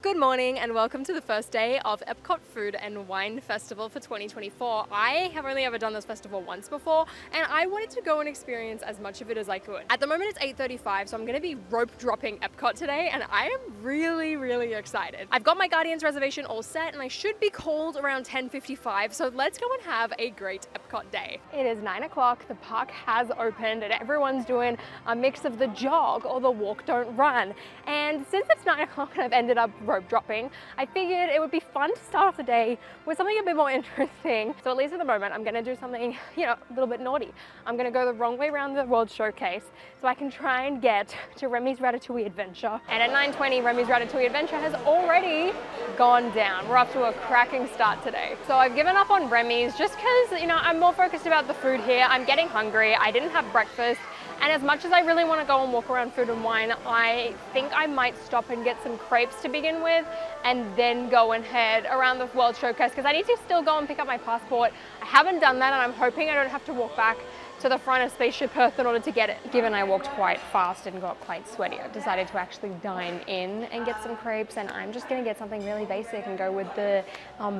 Good morning and welcome to the first day of Epcot Food and Wine Festival for 2024. I have only ever done this festival once before and I wanted to go and experience as much of it as I could. At the moment it's 8:35, so I'm going to be rope dropping Epcot today and I am really excited. I've got my Guardians reservation all set and I should be called around 10:55, so let's go and have a great Epcot day. It is 9 o'clock, the park has opened and everyone's doing a mix of the jog or the walk don't run. And since it's 9 o'clock and I've ended up rope dropping, I figured it would be fun to start off the day with something a bit more interesting. So at least at the moment, I'm gonna do something, a little bit naughty. I'm gonna go the wrong way around the World Showcase so I can try and get to Remy's Ratatouille Adventure. And at 9:20, Remy's Ratatouille Adventure has already gone down. We're off to a cracking start today. So I've given up on Remy's just because, I'm more focused about the food here. I'm getting hungry. I didn't have breakfast. And as much as I really want to go and walk around Food and Wine, I think I might stop and get some crepes to begin with and then go and head around the World Showcase because I need to still go and pick up my passport. I haven't done that and I'm hoping I don't have to walk back to the front of Spaceship Earth in order to get it. Given I walked quite fast and got quite sweaty, I decided to actually dine in and get some crepes, and I'm just gonna get something really basic and go with the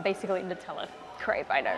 basically Nutella crepe. I know.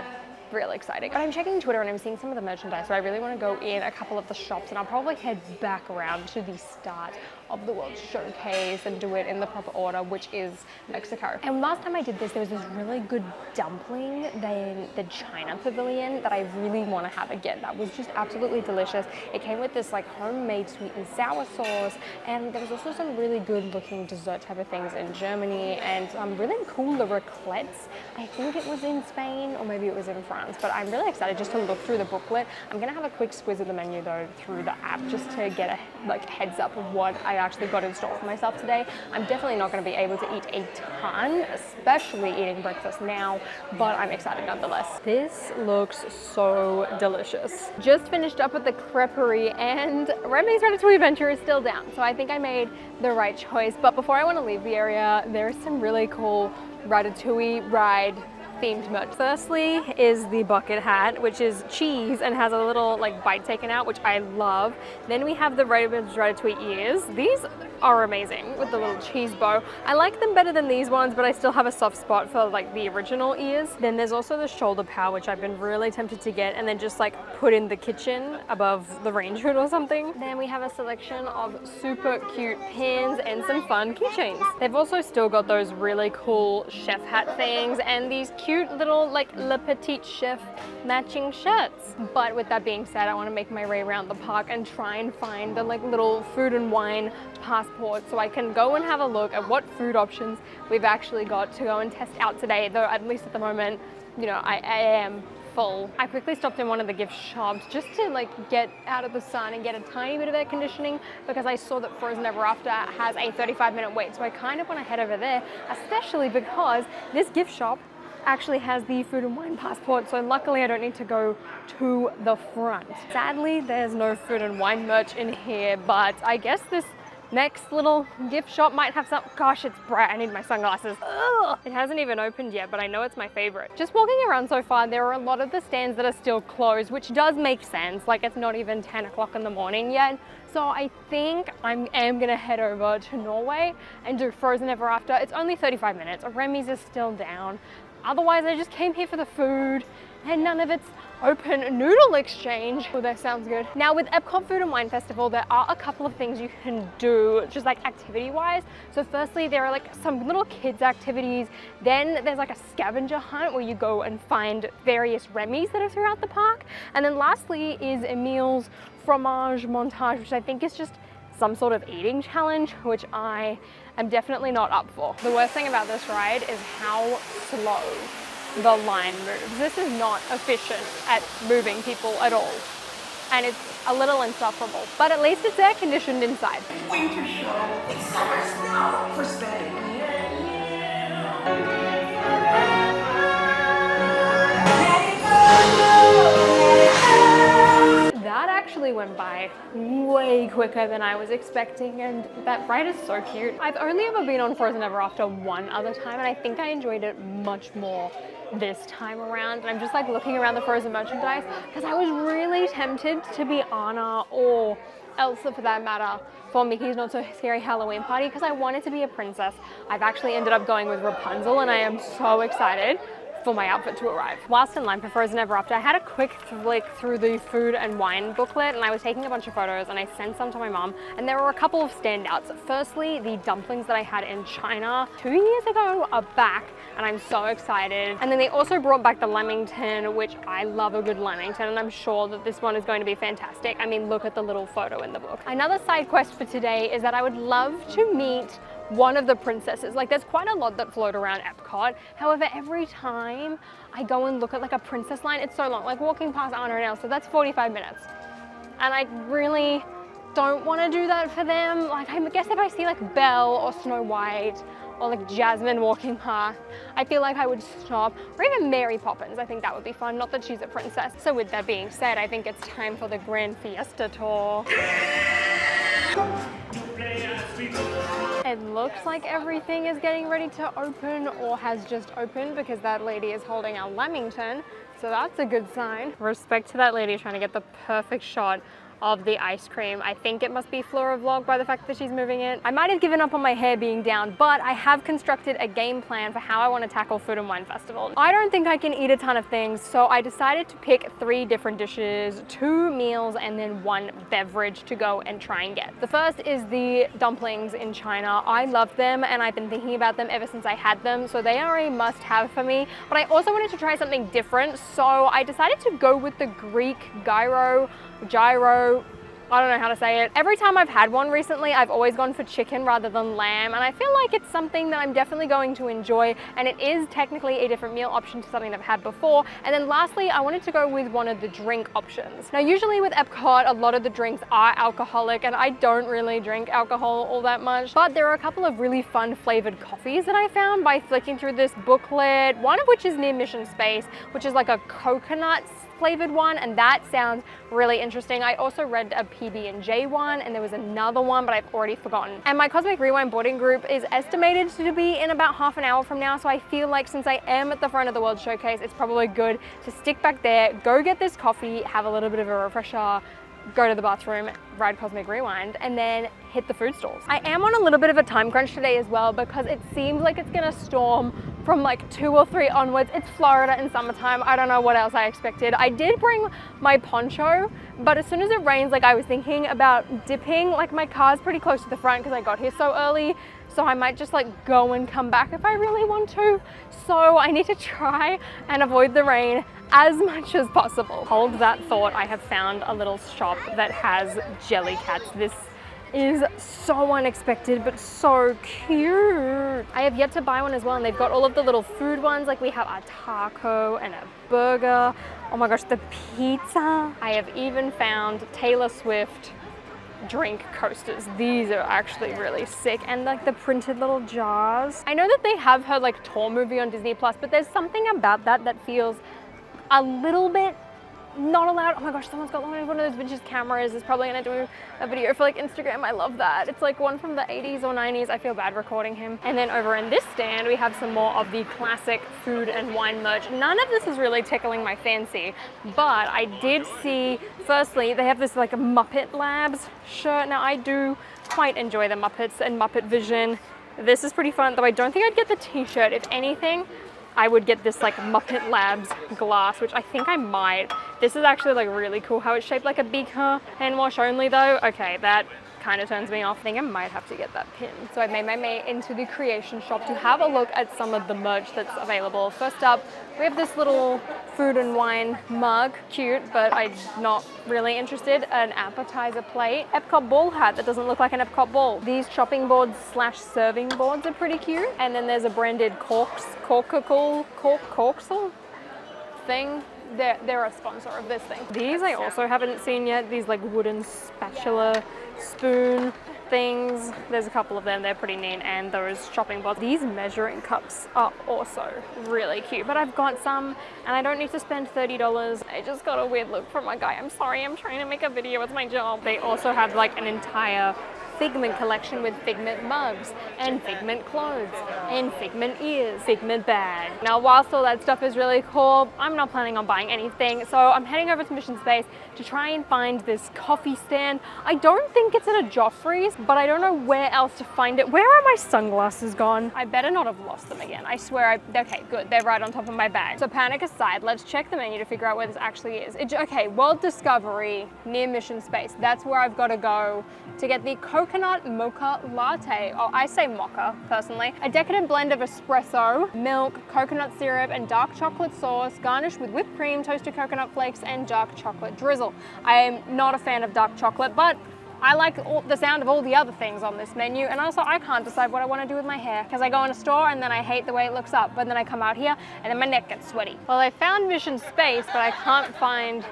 Really exciting. But I'm checking Twitter and I'm seeing some of the merchandise, so I really want to go in a couple of the shops and I'll probably head back around to the start of the World Showcase and do it in the proper order, which is Mexico. And last time I did this, there was this really good dumpling in the China Pavilion that I really want to have again. That was just absolutely delicious. It came with this like homemade sweet and sour sauce, and there was also some really good looking dessert type of things in Germany and really cool the raclettes. I think it was in Spain or maybe it was in France, but I'm really excited just to look through the booklet. I'm gonna have a quick squiz of the menu though through the app just to get a heads up of what I actually got in store for myself today. I'm definitely not going to be able to eat a ton, especially eating breakfast now, but I'm excited nonetheless. This looks so delicious. Just finished up at the creperie and Remy's Ratatouille Adventure is still down, so I think I made the right choice. But before I want to leave the area, there is some really cool Ratatouille ride themed merch. Firstly is the bucket hat, which is cheese and has a little bite taken out, which I love. Then we have the Ratatouille ears. These are amazing with the little cheese bow. I like them better than these ones, but I still have a soft spot for the original ears. Then there's also the shoulder pad, which I've been really tempted to get and then just put in the kitchen above the range hood or something. Then we have a selection of super cute pins and some fun keychains. They've also still got those really cool chef hat things and these cute little Le Petit Chef matching shirts. But with that being said, I want to make my way around the park and try and find the little Food and Wine passport so I can go and have a look at what food options we've actually got to go and test out today, though at least at the moment, I am full. I quickly stopped in one of the gift shops just to get out of the sun and get a tiny bit of air conditioning because I saw that Frozen Ever After has a 35-minute wait, so I kind of want to head over there, especially because this gift shop actually has the Food and Wine passport, so luckily I don't need to go to the front. Sadly, there's no Food and Wine merch in here, but I guess this next little gift shop might have some. Gosh, it's bright. I need my sunglasses. Ugh. It hasn't even opened yet, but I know it's my favorite. Just walking around so far, there are a lot of the stands that are still closed, which does make sense. It's not even 10 o'clock in the morning yet. So I think I am gonna head over to Norway and do Frozen Ever After. It's only 35 minutes. Remy's is still down. Otherwise, I just came here for the food and none of it's open. Noodle exchange. Oh, that sounds good. Now with Epcot Food and Wine Festival, there are a couple of things you can do just activity wise. So firstly, there are some little kids activities. Then there's a scavenger hunt where you go and find various Remy's that are throughout the park. And then lastly is Emile's fromage montage, which I think is just some sort of eating challenge, which I am definitely not up for. The worst thing about this ride is how slow the line moves. This is not efficient at moving people at all. And it's a little insufferable, but at least it's air conditioned inside. Winter show, it's summer snow for Spain. That actually went by way quicker than I was expecting, and that ride is so cute. I've only ever been on Frozen Ever After one other time, and I think I enjoyed it much more this time around. And I'm just looking around the Frozen merchandise because I was really tempted to be Anna or Elsa for that matter, for Mickey's Not So Scary Halloween Party because I wanted to be a princess. I've actually ended up going with Rapunzel and I am so excited for my outfit to arrive. Whilst in line for Frozen Ever After, I had a quick flick through the food and wine booklet and I was taking a bunch of photos and I sent some to my mom, and there were a couple of standouts. Firstly, the dumplings that I had in China 2 years ago are back and I'm so excited. And then they also brought back the lamington, which I love a good lamington, and I'm sure that this one is going to be fantastic. I mean, look at the little photo in the book. Another side quest for today is that I would love to meet one of the princesses. Like, there's quite a lot that float around Epcot. However, every time I go and look at like a princess line, it's so long. Like walking past Anna and Elsa, that's 45 minutes. And I really don't want to do that for them. Like, I guess if I see like Belle or Snow White or like Jasmine walking past, I feel like I would stop. Or even Mary Poppins, I think that would be fun. Not that she's a princess. So with that being said, I think it's time for the Grand Fiesta tour. It looks like everything is getting ready to open or has just opened because that lady is holding our lamington. So that's a good sign. Respect to that lady trying to get the perfect shot of the ice cream. I think it must be Flora Vlog by the fact that she's moving it. I might have given up on my hair being down, but I have constructed a game plan for how I want to tackle Food and Wine Festival. I don't think I can eat a ton of things, so I decided to pick 3 different dishes, 2 meals, and then 1 beverage to go and try and get. The first is the dumplings in China. I love them and I've been thinking about them ever since I had them, so they are a must-have for me. But I also wanted to try something different, so I decided to go with the Greek gyro, I don't know how to say it. Every time I've had one recently, I've always gone for chicken rather than lamb, and I feel like it's something that I'm definitely going to enjoy, and it is technically a different meal option to something I've had before. And then lastly, I wanted to go with one of the drink options. Now, usually with Epcot, a lot of the drinks are alcoholic, and I don't really drink alcohol all that much, but there are a couple of really fun flavored coffees that I found by flicking through this booklet, one of which is near Mission Space, which is like a coconut flavored one, and that sounds really interesting. I also read a PB&J one, and there was another one, but I've already forgotten. And my Cosmic Rewind boarding group is estimated to be in about half an hour from now, so I feel like since I am at the front of the World Showcase, it's probably good to stick back there, go get this coffee, have a little bit of a refresher, go to the bathroom, ride Cosmic Rewind, and then hit the food stalls. I am on a little bit of a time crunch today as well because it seems like it's gonna storm from like 2 or 3 onwards. It's Florida in summertime. I don't know what else I expected. I did bring my poncho, but as soon as it rains, like I was thinking about dipping. Like my car's pretty close to the front because I got here so early, so I might just like go and come back if I really want to. So I need to try and avoid the rain as much as possible. Hold that thought, I have found a little shop that has jelly cats. This is so unexpected but so cute. I have yet to buy one as well, and they've got all of the little food ones. Like we have a taco and a burger. Oh my gosh, the pizza. I have even found Taylor Swift drink coasters. These are actually really sick, and like the printed little jars. I know that they have her like tour movie on Disney Plus, but there's something about that that feels a little bit not allowed. Oh my gosh, someone's got one of those vintage cameras. Is probably gonna do a video for like Instagram. I love that. It's like one from the 80s or 90s. I feel bad recording him. And then over in this stand, we have some more of the classic food and wine merch. None of this is really tickling my fancy, but I did see, firstly, they have this like a Muppet Labs shirt. Now I do quite enjoy the Muppets and Muppet Vision. This is pretty fun, though I don't think I'd get the t-shirt. If anything, I would get this like Muppet Labs glass, which I think I might. This is actually like really cool how it's shaped like a beaker. Hand wash only though. Okay, that kind of turns me off. I think I might have to get that pin. So I've made my way into the creation shop to have a look at some of the merch that's available. First up, we have this little food and wine mug. Cute, but I'm not really interested. An appetizer plate. Epcot ball hat that doesn't look like an Epcot ball. These chopping boards slash serving boards are pretty cute. And then there's a branded corkscrew thing. They're a sponsor of this thing. These I also haven't seen yet. These like wooden spatula, spoon things. There's a couple of them. They're pretty neat. And those chopping boards. These measuring cups are also really cute. But I've got some and I don't need to spend $30. I just got a weird look from my guy. I'm sorry, I'm trying to make a video. It's my job. They also have like an entire Figment collection with Figment mugs and Figment clothes and Figment ears, Figment bag. Now, whilst all that stuff is really cool, I'm not planning on buying anything, so I'm heading over to Mission Space to try and find this coffee stand. I don't think it's at a Joffrey's, but I don't know where else to find it. Where are my sunglasses gone? I better not have lost them again. I swear okay, good, they're right on top of my bag. So panic aside, let's check the menu to figure out where this actually is. Okay, World Discovery near Mission Space. That's where I've got to go to get the coconut mocha latte. Oh, I say mocha personally. A decadent blend of espresso, milk, coconut syrup, and dark chocolate sauce, garnished with whipped cream, toasted coconut flakes, and dark chocolate drizzle. I am not a fan of dark chocolate, but I like the sound of all the other things on this menu, and also I can't decide what I want to do with my hair because I go in a store and then I hate the way it looks up, but then I come out here and then my neck gets sweaty. Well, I found Mission Space, but I can't find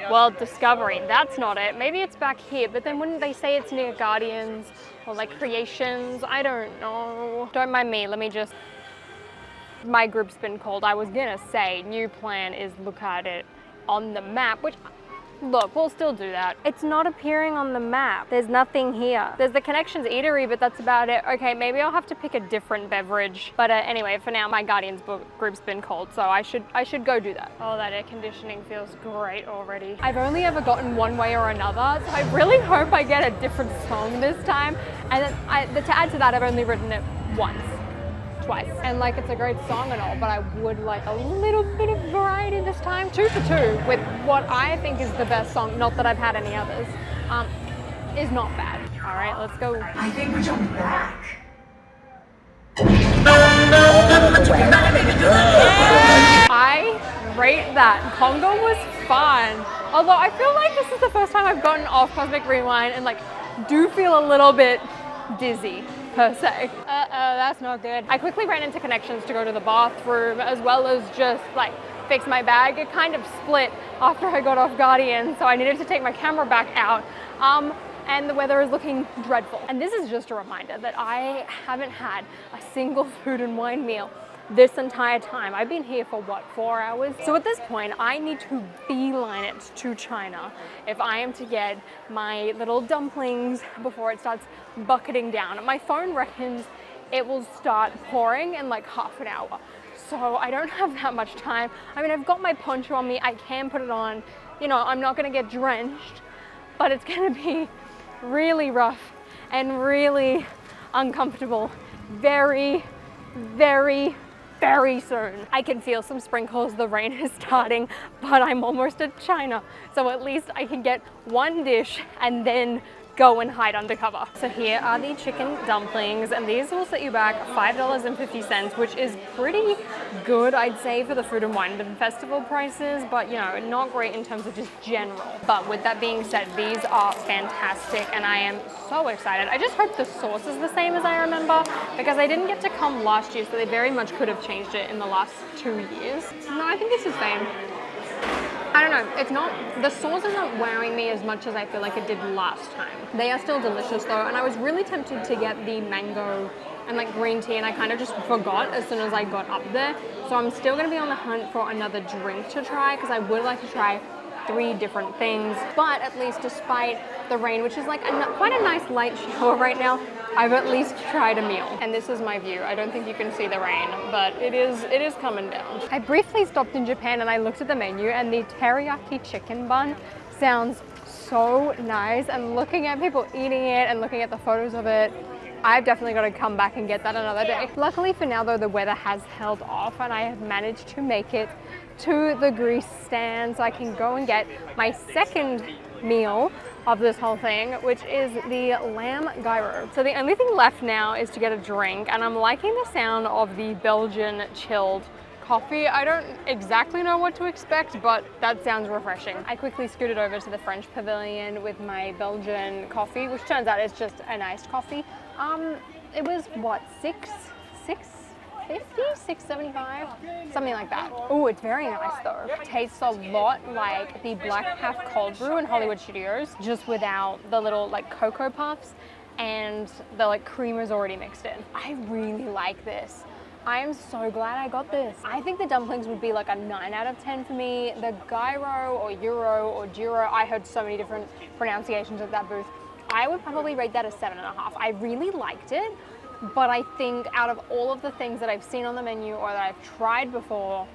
World Discovery. That's not it. Maybe it's back here, but then wouldn't they say it's near Guardians or like Creations? I don't know. Don't mind me, let me just... My group's been called. I was gonna say new plan is look at it on the map, which... Look, we'll still do that. It's not appearing on the map. There's nothing here. There's the Connections Eatery, but that's about it. Okay, maybe I'll have to pick a different beverage. But anyway, for now, my Guardians group's been called, so I should go do that. Oh, that air conditioning feels great already. I've only ever gotten one way or another, so I really hope I get a different song this time. And then to add to that, I've only written it once. Twice. And like, it's a great song and all, but I would like a little bit of variety this time. 2 for 2 with what I think is the best song, not that I've had any others, is not bad. All right, let's go. I think we jump back. I rate that. Congo was fun. Although I feel like this is the first time I've gotten off Cosmic Rewind and like do feel a little bit dizzy. Per se. That's not good. I quickly ran into Connections to go to the bathroom as well as just like fix my bag. It kind of split after I got off Guardian, so I needed to take my camera back out. And the weather is looking dreadful. And this is just a reminder that I haven't had a single food and wine meal this entire time. I've been here for what, 4 hours? So at this point, I need to beeline it to China if I am to get my little dumplings before it starts bucketing down. My phone reckons it will start pouring in like half an hour. So I don't have that much time. I mean, I've got my poncho on me. I can put it on. You know, I'm not gonna get drenched, but it's gonna be really rough and really uncomfortable. Very, very, very soon. I can feel some sprinkles, the rain is starting, but I'm almost at China. So at least I can get one dish and then go and hide undercover. So here are the chicken dumplings, and these will set you back $5.50, which is pretty good, I'd say, for the Food and Wine Festival prices, but you know, not great in terms of just general. But with that being said, these are fantastic, and I am so excited. I just hope the sauce is the same as I remember, because I didn't get to come last year, so they very much could have changed it in the last 2 years. No, I think it's the same. I don't know, it's not, the sauce isn't wowing me as much as I feel like it did last time. They are still delicious though, and I was really tempted to get the mango and like green tea, and I kind of just forgot as soon as I got up there. So I'm still gonna be on the hunt for another drink to try, because I would like to try 3 different things. But at least despite the rain, which is like quite a nice light shower right now, I've at least tried a meal. And this is my view. I don't think you can see the rain, but it is coming down. I briefly stopped in Japan and I looked at the menu, and the teriyaki chicken bun sounds so nice. And looking at people eating it and looking at the photos of it, I've definitely got to come back and get that another day. Luckily for now though, the weather has held off and I have managed to make it to the grease stand, so I can go and get my second meal of this whole thing, which is the lamb gyro. So the only thing left now is to get a drink, and I'm liking the sound of the Belgian chilled coffee. I don't exactly know what to expect, but that sounds refreshing. I quickly scooted over to the French pavilion with my Belgian coffee, which turns out is just an iced coffee. It was what, $6.50, $6.75, something like that. Oh, it's very nice though. It tastes a lot like the Black Half Cold Brew in Hollywood Studios, just without the little like cocoa puffs, and the like cream is already mixed in. I really like this. I am so glad I got this. I think the dumplings would be like a 9 out of 10 for me. The gyro or euro or gyro, I heard so many different pronunciations at that booth. I would probably rate that a 7.5. I really liked it, but I think out of all of the things that I've seen on the menu or that I've tried before,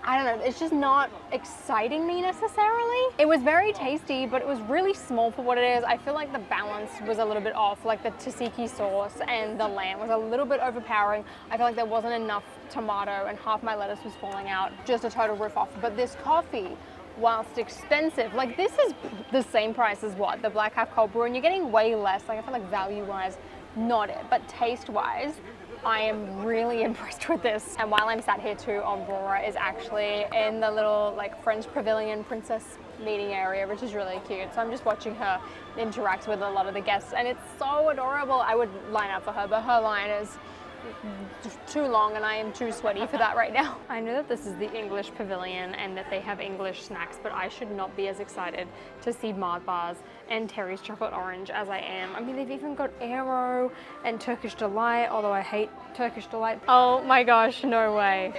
I don't know, it's just not exciting me necessarily. It was very tasty, but it was really small for what it is. I feel like the balance was a little bit off, like the tzatziki sauce and the lamb was a little bit overpowering. I feel like there wasn't enough tomato and half my lettuce was falling out. Just a total riff off. But this coffee, whilst expensive, like this is the same price as what? The Black Half Cold Brew, and you're getting way less. Like I feel like value-wise, not it, but taste-wise, I am really impressed with this. And while I'm sat here too, Aurora is actually in the little like French Pavilion princess meeting area, which is really cute. So I'm just watching her interact with a lot of the guests and it's so adorable. I would line up for her, but her line is too long and I am too sweaty for that right now. I know that this is the English Pavilion and that they have English snacks, but I should not be as excited to see Mart bars and Terry's Chocolate Orange as I am. I mean, they've even got Aero and Turkish Delight, although I hate Turkish Delight. Oh my gosh, no way.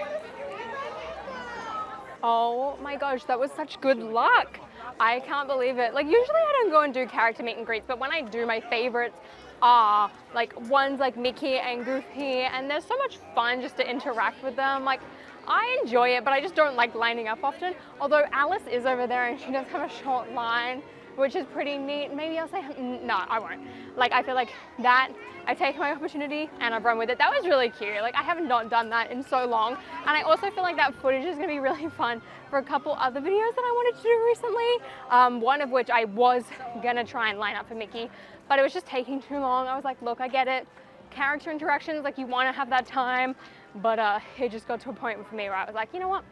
Oh my gosh, that was such good luck. I can't believe it. Like usually I don't go and do character meet and greets, but when I do, my favorites are like ones like Mickey and Goofy, and they're so much fun just to interact with them. Like I enjoy it, but I just don't like lining up often. Although Alice is over there and she does have a short line, which is pretty neat. Maybe I'll say, no, I won't. Like I feel like that, I've taken my opportunity and I've run with it. That was really cute. Like I have not done that in so long. And I also feel like that footage is gonna be really fun for a couple other videos that I wanted to do recently. One of which I was gonna try and line up for Mickey, but it was just taking too long. I was like, look, I get it. Character interactions, like you wanna have that time, but it just got to a point for me where I was like, you know what?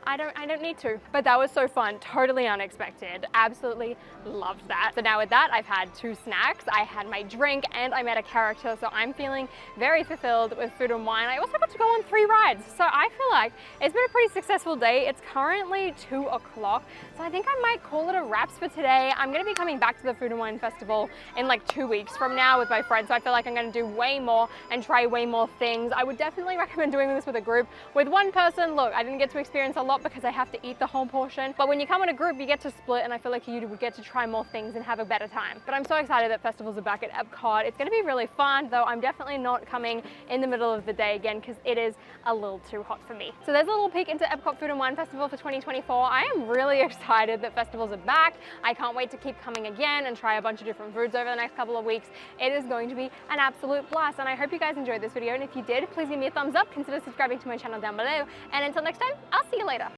I don't need to. But that was so fun, totally unexpected. Absolutely loved that. So now with that, I've had 2 snacks, I had my drink, and I met a character, so I'm feeling very fulfilled with food and wine. I also got to go on 3 rides, so I feel like it's been a pretty successful day. It's currently 2 o'clock, so I think I might call it a wraps for today. I'm gonna be coming back to the Food and Wine Festival in like 2 weeks from now with my friends, so I feel like I'm gonna do way more and try way more things. I would definitely recommend doing this with a group. With one person, look, I didn't get to experience a lot because I have to eat the whole portion. But when you come in a group, you get to split, and I feel like you would get to try more things and have a better time. But I'm so excited that festivals are back at Epcot. It's gonna be really fun, though I'm definitely not coming in the middle of the day again because it is a little too hot for me. So there's a little peek into Epcot Food and Wine Festival for 2024. I am really excited that festivals are back. I can't wait to keep coming again and try a bunch of different foods over the next couple of weeks. It is going to be an absolute blast, and I hope you guys enjoyed this video. And if you did, please give me a thumbs up, consider subscribing to my channel down below. And until next time, I'll see you later.